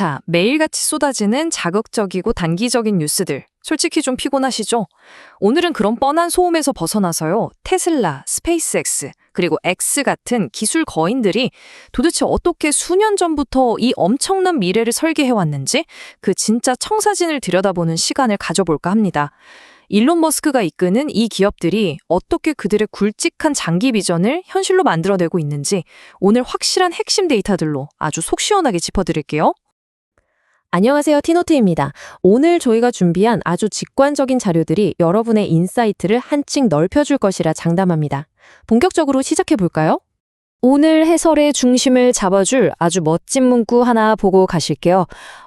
자, 매일같이 쏟아지는 자극적이고 단기적인 뉴스들. 솔직히 좀 피곤하시죠? 오늘은 그런 뻔한 소음에서 벗어나서요. 테슬라, 스페이스X, 그리고 X 같은 기술 거인들이 도대체 어떻게 수년 전부터 이 엄청난 미래를 설계해왔는지 그 진짜 청사진을 들여다보는 시간을 가져볼까 합니다. 일론 머스크가 이끄는 이 기업들이 어떻게 그들의 굵직한 장기 비전을 현실로 만들어내고 있는지 오늘 확실한 핵심 데이터들로 아주 속 시원하게 짚어드릴게요. 안녕하세요, 티노트입니다. 오늘 저희가 준비한 아주 직관적인 자료들이 여러분의 인사이트를 한층 넓혀줄 것이라 장담합니다. 본격적으로 시작해볼까요? 오늘 해설의 중심을 잡아줄 아주 멋진 문구 하나 보고 가실게요.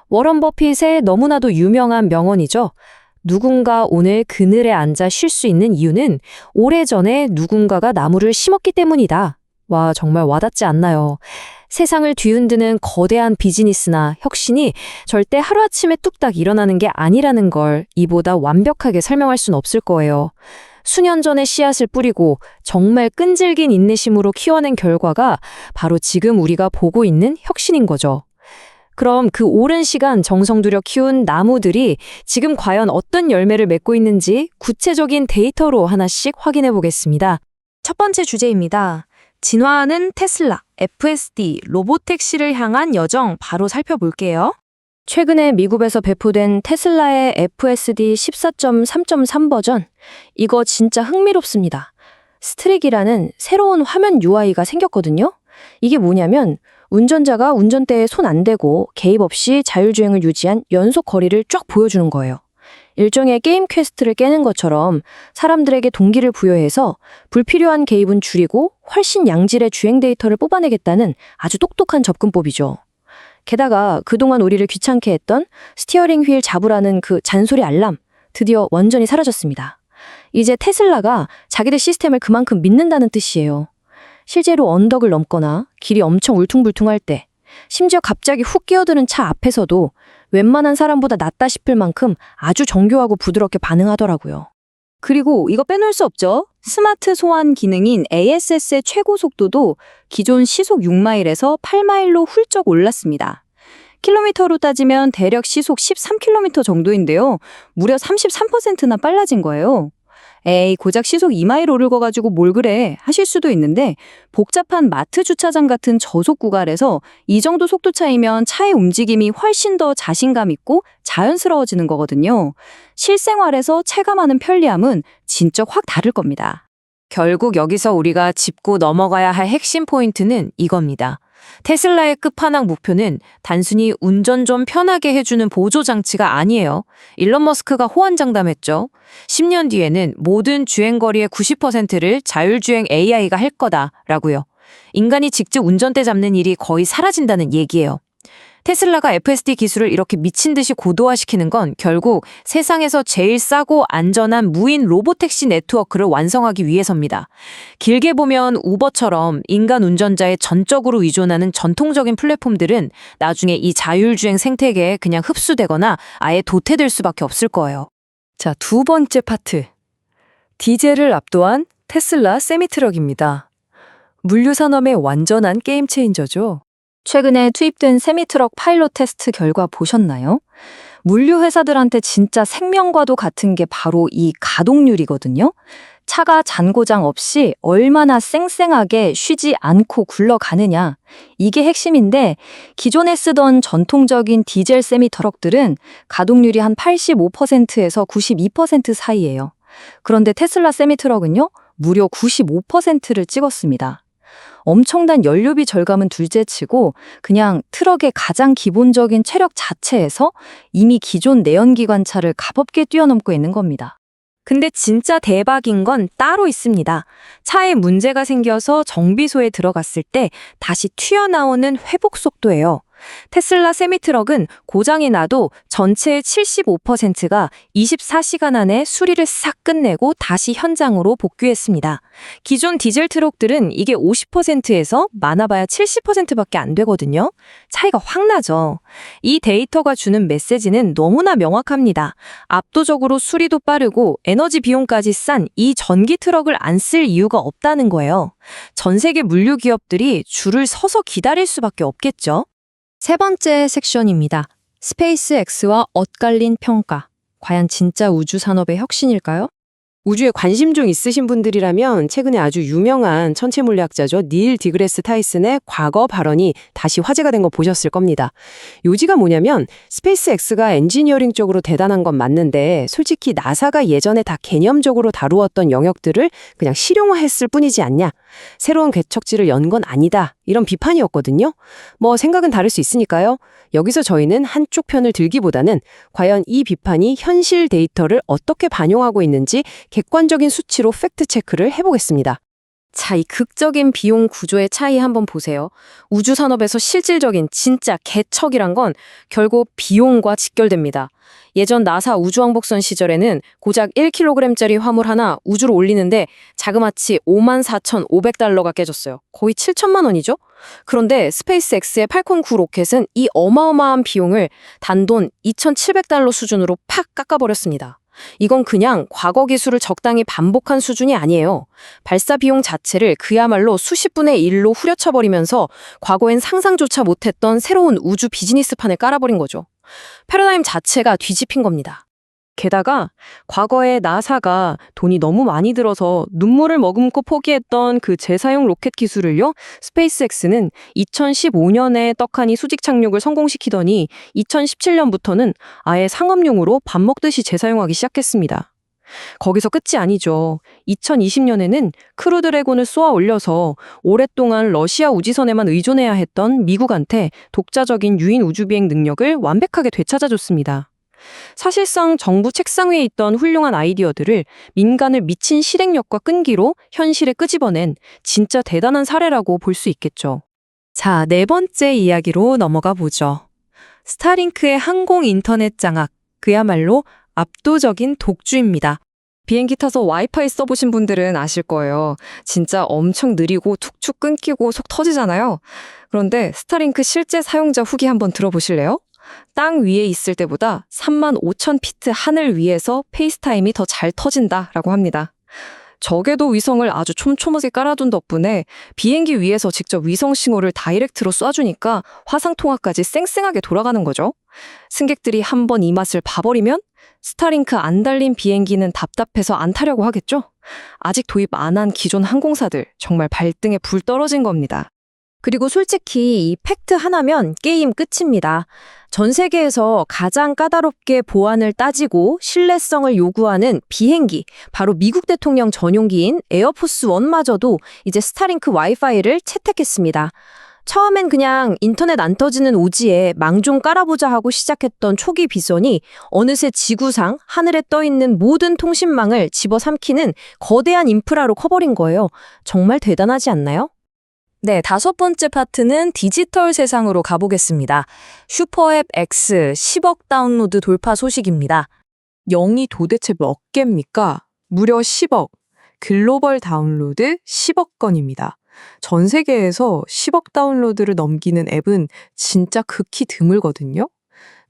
워런 버핏의 너무나도 유명한 명언이죠. 누군가 오늘 그늘에 앉아 쉴 수 있는 이유는 오래전에 누군가가 나무를 심었기 때문이다. 와, 정말 와닿지 않나요? 세상을 뒤흔드는 거대한 비즈니스나 혁신이 절대 하루아침에 뚝딱 일어나는 게 아니라는 걸 이보다 완벽하게 설명할 순 없을 거예요. 수년 전에 씨앗을 뿌리고 정말 끈질긴 인내심으로 키워낸 결과가 바로 지금 우리가 보고 있는 혁신인 거죠. 그럼 그 오랜 시간 정성 들여 키운 나무들이 지금 과연 어떤 열매를 맺고 있는지 구체적인 데이터로 하나씩 확인해 보겠습니다. 첫 번째 주제입니다. 진화하는 테슬라, FSD, 로보택시를 향한 여정 바로 살펴볼게요. 최근에 미국에서 배포된 테슬라의 FSD 14.3.3 버전, 이거 진짜 흥미롭습니다. 스트릭이라는 새로운 화면 UI가 생겼거든요. 이게 뭐냐면 운전자가 운전대에 손 안 대고 개입 없이 자율주행을 유지한 연속 거리를 쫙 보여주는 거예요. 일종의 게임 퀘스트를 깨는 것처럼 사람들에게 동기를 부여해서 불필요한 개입은 줄이고 훨씬 양질의 주행 데이터를 뽑아내겠다는 아주 똑똑한 접근법이죠. 게다가 그동안 우리를 귀찮게 했던 스티어링 휠 잡으라는 그 잔소리 알람, 드디어 완전히 사라졌습니다. 이제 테슬라가 자기들 시스템을 그만큼 믿는다는 뜻이에요. 실제로 언덕을 넘거나 길이 엄청 울퉁불퉁할 때, 심지어 갑자기 훅 끼어드는 차 앞에서도 웬만한 사람보다 낫다 싶을 만큼 아주 정교하고 부드럽게 반응하더라고요. 그리고 이거 빼놓을 수 없죠. 스마트 소환 기능인 ASS의 최고 속도도 기존 시속 6마일에서 8마일로 훌쩍 올랐습니다. 킬로미터로 따지면 대략 시속 13km 정도인데요. 무려 33%나 빨라진 거예요. 에이, 고작 시속 2마일 오를 거 가지고 뭘 그래 하실 수도 있는데 복잡한 마트 주차장 같은 저속 구간에서 이 정도 속도 차이면 차의 움직임이 훨씬 더 자신감 있고 자연스러워지는 거거든요. 실생활에서 체감하는 편리함은 진짜 확 다를 겁니다. 결국 여기서 우리가 짚고 넘어가야 할 핵심 포인트는 이겁니다. 테슬라의 끝판왕 목표는 단순히 운전 좀 편하게 해주는 보조장치가 아니에요. 일론 머스크가 호언장담했죠. 10년 뒤에는 모든 주행거리의 90%를 자율주행 AI가 할 거다라고요. 인간이 직접 운전대 잡는 일이 거의 사라진다는 얘기예요. 테슬라가 FSD 기술을 이렇게 미친 듯이 고도화시키는 건 결국 세상에서 제일 싸고 안전한 무인 로보택시 네트워크를 완성하기 위해서입니다. 길게 보면 우버처럼 인간 운전자에 전적으로 의존하는 전통적인 플랫폼들은 나중에 이 자율주행 생태계에 그냥 흡수되거나 아예 도태될 수밖에 없을 거예요. 자, 두 번째 파트. 디젤을 압도한 테슬라 세미트럭입니다. 물류산업의 완전한 게임 체인저죠. 최근에 투입된 세미트럭 파일럿 테스트 결과 보셨나요? 물류 회사들한테 진짜 생명과도 같은 게 바로 이 가동률이거든요. 차가 잔고장 없이 얼마나 쌩쌩하게 쉬지 않고 굴러가느냐. 이게 핵심인데 기존에 쓰던 전통적인 디젤 세미트럭들은 가동률이 한 85%에서 92% 사이예요. 그런데 테슬라 세미트럭은요, 무려 95%를 찍었습니다. 엄청난 연료비 절감은 둘째치고 그냥 트럭의 가장 기본적인 체력 자체에서 이미 기존 내연기관차를 가볍게 뛰어넘고 있는 겁니다. 근데 진짜 대박인 건 따로 있습니다. 차에 문제가 생겨서 정비소에 들어갔을 때 다시 튀어나오는 회복 속도예요. 테슬라 세미트럭은 고장이 나도 전체의 75%가 24시간 안에 수리를 싹 끝내고 다시 현장으로 복귀했습니다. 기존 디젤 트럭들은 이게 50%에서 많아봐야 70%밖에 안 되거든요. 차이가 확 나죠. 이 데이터가 주는 메시지는 너무나 명확합니다. 압도적으로 수리도 빠르고 에너지 비용까지 싼 이 전기 트럭을 안 쓸 이유가 없다는 거예요. 전 세계 물류 기업들이 줄을 서서 기다릴 수밖에 없겠죠. 세 번째 섹션입니다. 스페이스X와 엇갈린 평가. 과연 진짜 우주 산업의 혁신일까요? 우주에 관심 좀 있으신 분들이라면 최근에 아주 유명한 천체 물리학자죠. 닐 디그레스 타이슨의 과거 발언이 다시 화제가 된 거 보셨을 겁니다. 요지가 뭐냐면 스페이스X가 엔지니어링 쪽으로 대단한 건 맞는데 솔직히 나사가 예전에 다 개념적으로 다루었던 영역들을 그냥 실용화했을 뿐이지 않냐. 새로운 개척지를 연 건 아니다. 이런 비판이었거든요. 뭐 생각은 다를 수 있으니까요. 여기서 저희는 한쪽 편을 들기보다는 과연 이 비판이 현실 데이터를 어떻게 반영하고 있는지 객관적인 수치로 팩트 체크를 해보겠습니다. 자, 이 극적인 비용 구조의 차이 한번 보세요. 우주 산업에서 실질적인 진짜 개척이란 건 결국 비용과 직결됩니다. 예전 나사 우주왕복선 시절에는 고작 1kg짜리 화물 하나 우주로 올리는데 자그마치 54,500달러가 깨졌어요. 거의 7천만 원이죠? 그런데 스페이스X의 팔콘 9 로켓은 이 어마어마한 비용을 단돈 2,700달러 수준으로 팍 깎아버렸습니다. 이건 그냥 과거 기술을 적당히 반복한 수준이 아니에요. 발사 비용 자체를 그야말로 수십 분의 1로 후려쳐버리면서 과거엔 상상조차 못했던 새로운 우주 비즈니스판을 깔아버린 거죠. 패러다임 자체가 뒤집힌 겁니다. 게다가 과거에 나사가 돈이 너무 많이 들어서 눈물을 머금고 포기했던 그 재사용 로켓 기술을요, 스페이스X는 2015년에 떡하니 수직 착륙을 성공시키더니 2017년부터는 아예 상업용으로 밥 먹듯이 재사용하기 시작했습니다. 거기서 끝이 아니죠. 2020년에는 크루 드래곤을 쏘아 올려서 오랫동안 러시아 우지선에만 의존해야 했던 미국한테 독자적인 유인 우주비행 능력을 완벽하게 되찾아줬습니다. 사실상 정부 책상 위에 있던 훌륭한 아이디어들을 민간을 미친 실행력과 끈기로 현실에 끄집어낸 진짜 대단한 사례라고 볼 수 있겠죠. 자, 네 번째 이야기로 넘어가 보죠. 스타링크의 항공 인터넷 장악, 그야말로 압도적인 독주입니다. 비행기 타서 와이파이 써보신 분들은 아실 거예요. 진짜 엄청 느리고 툭툭 끊기고 속 터지잖아요. 그런데 스타링크 실제 사용자 후기 한번 들어보실래요? 땅 위에 있을 때보다 35,000피트 하늘 위에서 페이스타임이 더 잘 터진다라고 합니다. 저궤도 위성을 아주 촘촘하게 깔아둔 덕분에 비행기 위에서 직접 위성 신호를 다이렉트로 쏴주니까 화상 통화까지 쌩쌩하게 돌아가는 거죠. 승객들이 한번 이 맛을 봐버리면 스타링크 안 달린 비행기는 답답해서 안 타려고 하겠죠? 아직 도입 안 한 기존 항공사들 정말 발등에 불 떨어진 겁니다. 그리고 솔직히 이 팩트 하나면 게임 끝입니다. 전 세계에서 가장 까다롭게 보안을 따지고 신뢰성을 요구하는 비행기, 바로 미국 대통령 전용기인 에어포스 1마저도 이제 스타링크 와이파이를 채택했습니다. 처음엔 그냥 인터넷 안 터지는 오지에 망 좀 깔아보자 하고 시작했던 초기 비전이 어느새 지구상 하늘에 떠있는 모든 통신망을 집어삼키는 거대한 인프라로 커버린 거예요. 정말 대단하지 않나요? 네, 다섯 번째 파트는 디지털 세상으로 가보겠습니다. 슈퍼앱 X 10억 다운로드 돌파 소식입니다. 0이 도대체 몇 개입니까? 무려 10억. 글로벌 다운로드 10억 건입니다. 전 세계에서 10억 다운로드를 넘기는 앱은 진짜 극히 드물거든요.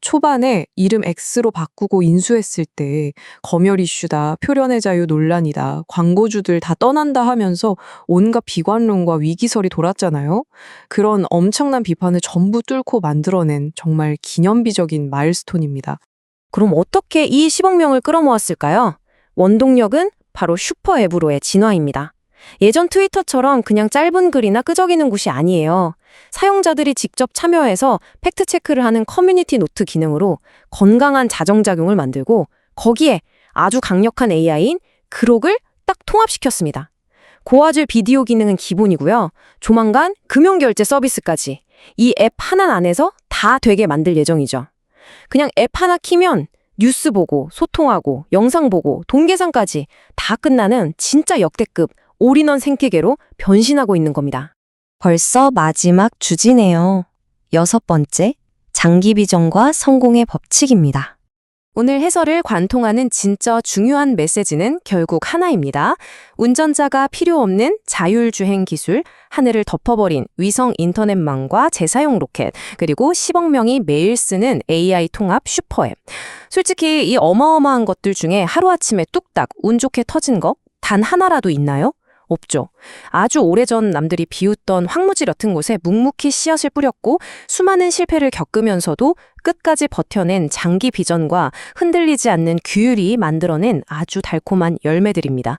초반에 이름 X로 바꾸고 인수했을 때 검열 이슈다, 표현의 자유 논란이다, 광고주들 다 떠난다 하면서 온갖 비관론과 위기설이 돌았잖아요. 그런 엄청난 비판을 전부 뚫고 만들어낸 정말 기념비적인 마일스톤입니다. 그럼 어떻게 이 10억 명을 끌어모았을까요? 원동력은 바로 슈퍼앱으로의 진화입니다. 예전 트위터처럼 그냥 짧은 글이나 끄적이는 곳이 아니에요. 사용자들이 직접 참여해서 팩트체크를 하는 커뮤니티 노트 기능으로 건강한 자정작용을 만들고 거기에 아주 강력한 AI인 그록을 딱 통합시켰습니다. 고화질 비디오 기능은 기본이고요. 조만간 금융결제 서비스까지 이 앱 하나 안에서 다 되게 만들 예정이죠. 그냥 앱 하나 키면 뉴스 보고 소통하고 영상 보고 돈 계산까지 다 끝나는 진짜 역대급 올인원 생태계로 변신하고 있는 겁니다. 벌써 마지막 주지네요. 6번째, 장기 비전과 성공의 법칙입니다. 오늘 해설을 관통하는 진짜 중요한 메시지는 결국 하나입니다. 운전자가 필요 없는 자율주행 기술, 하늘을 덮어버린 위성 인터넷망과 재사용 로켓, 그리고 10억 명이 매일 쓰는 AI 통합 슈퍼앱. 솔직히 이 어마어마한 것들 중에 하루아침에 뚝딱 운 좋게 터진 거 단 하나라도 있나요? 없죠. 아주 오래전 남들이 비웃던 황무지 옅은 곳에 묵묵히 씨앗을 뿌렸고 수많은 실패를 겪으면서도 끝까지 버텨낸 장기 비전과 흔들리지 않는 규율이 만들어낸 아주 달콤한 열매들입니다.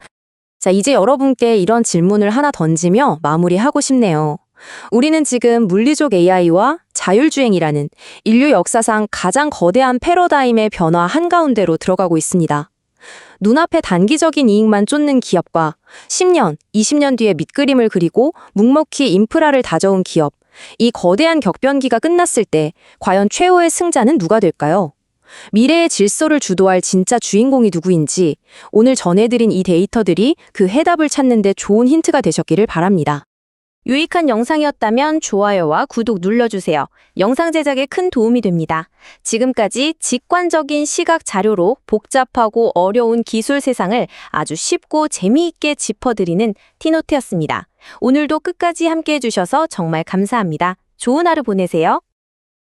자, 이제 여러분께 이런 질문을 하나 던지며 마무리하고 싶네요. 우리는 지금 물리적 AI와 자율주행이라는 인류 역사상 가장 거대한 패러다임의 변화 한가운데로 들어가고 있습니다. 눈앞에 단기적인 이익만 쫓는 기업과 10년, 20년 뒤에 밑그림을 그리고 묵묵히 인프라를 다져온 기업, 이 거대한 격변기가 끝났을 때 과연 최후의 승자는 누가 될까요? 미래의 질서를 주도할 진짜 주인공이 누구인지 오늘 전해드린 이 데이터들이 그 해답을 찾는 데 좋은 힌트가 되셨기를 바랍니다. 유익한 영상이었다면 좋아요와 구독 눌러주세요. 영상 제작에 큰 도움이 됩니다. 지금까지 직관적인 시각 자료로 복잡하고 어려운 기술 세상을 아주 쉽고 재미있게 짚어드리는 티노트였습니다. 오늘도 끝까지 함께 해주셔서 정말 감사합니다. 좋은 하루 보내세요.